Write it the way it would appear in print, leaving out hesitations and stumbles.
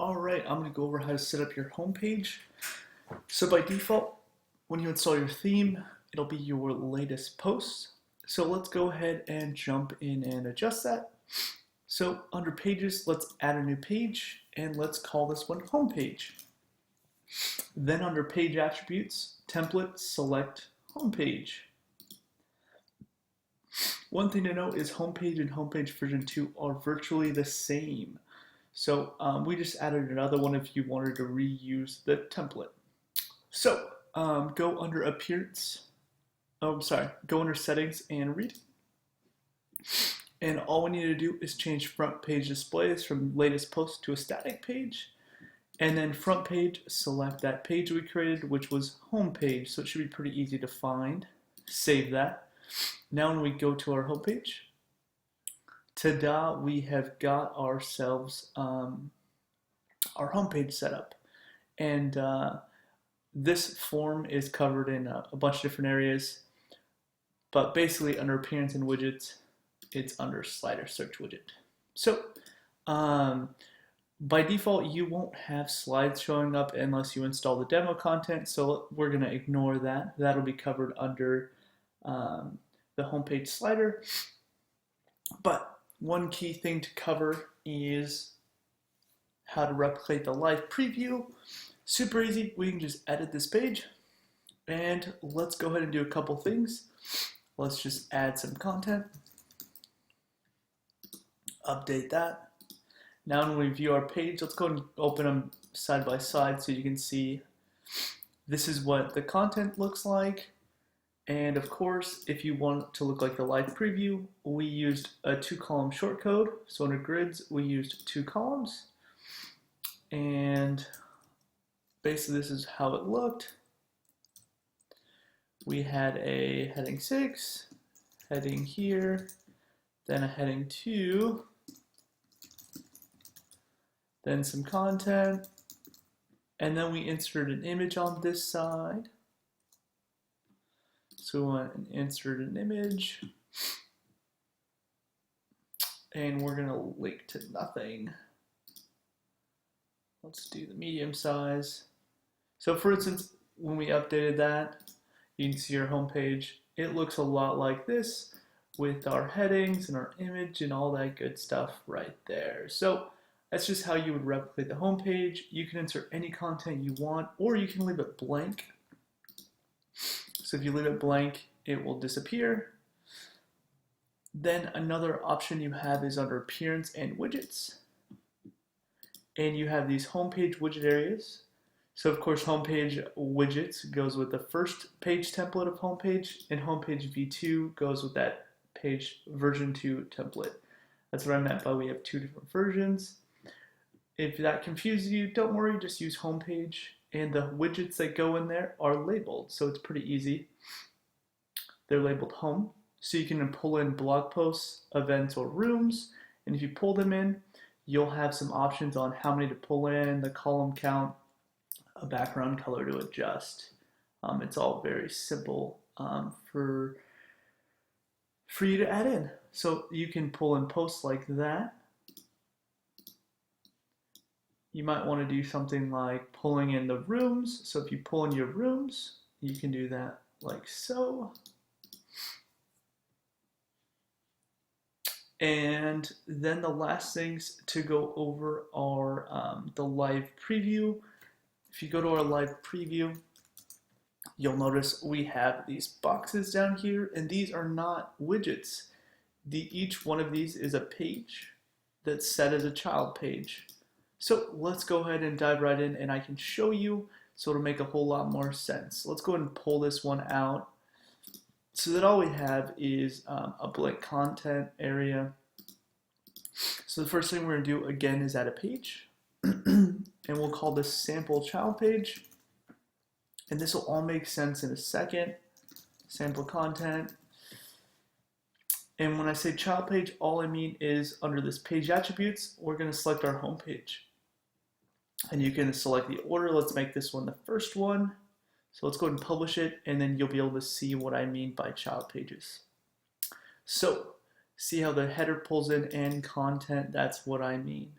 All right, I'm going to go over how to set up your home page. So by default, when you install your theme, it'll be your latest post. So let's go ahead and jump in and adjust that. So under pages, let's add a new page and let's call this one home page. Then under page attributes, template, select home page. One thing to note is homepage and homepage version 2 are virtually the same. So we just added another one if you wanted to reuse the template. So go under appearance, go under settings and read. And all we need to do is change front page displays from latest post to a static page. And then front page, select that page we created, which was home page. So it should be pretty easy to find. Save that. Now when we go to our home page, ta-da, we have got ourselves our homepage set up. And this form is covered in a bunch of different areas, but basically under appearance and widgets, it's under slider search widget. So by default, you won't have slides showing up unless you install the demo content, so we're going to ignore that. That'll be covered under the homepage slider. But one key thing to cover is how to replicate the live preview. Super easy. We can just edit this page and let's go ahead and do a couple things. Let's just add some content, update that. Now when we view our page, let's go and open them side by side so you can see this is what the content looks like. And of course, if you want it to look like the live preview, we used a 2-column shortcode. So under grids, we used 2 columns. And basically this is how it looked. We had a heading 6, heading here, then a heading 2, then some content, and then we inserted an image on this side. So we want to insert an image, and we're going to link to nothing. Let's do the medium size. So for instance, when we updated that, you can see our homepage. It looks a lot like this with our headings and our image and all that good stuff right there. So that's just how you would replicate the homepage. You can insert any content you want, or you can leave it blank. So if you leave it blank, it will disappear. Then another option you have is under appearance and widgets. And you have these homepage widget areas. So of course, homepage widgets goes with the first page template of homepage, and homepage v2 goes with that page version 2 template. That's what I meant by we have 2 different versions. If that confuses you, don't worry, just use homepage. And the widgets that go in there are labeled, so it's pretty easy. They're labeled home, so you can pull in blog posts, events, or rooms. And if you pull them in, you'll have some options on how many to pull in, the column count, a background color to adjust. It's all very simple for you to add in. So you can pull in posts like that. You might want to do something like pulling in the rooms. So if you pull in your rooms, you can do that like so. And then the last things to go over are the live preview. If you go to our live preview, you'll notice we have these boxes down here, and these are not widgets. Each one of these is a page that's set as a child page. So let's go ahead and dive right in, and I can show you so it'll make a whole lot more sense. Let's go ahead and pull this one out so that all we have is a blank content area. So the first thing we're going to do again is add a page, and we'll call this sample child page. And this will all make sense in a second. Sample content. And when I say child page, all I mean is under this page attributes, we're going to select our home page. And you can select the order. Let's make this one the first one. So let's go ahead and publish it, and then you'll be able to see what I mean by child pages. So see how the header pulls in and content, that's what I mean.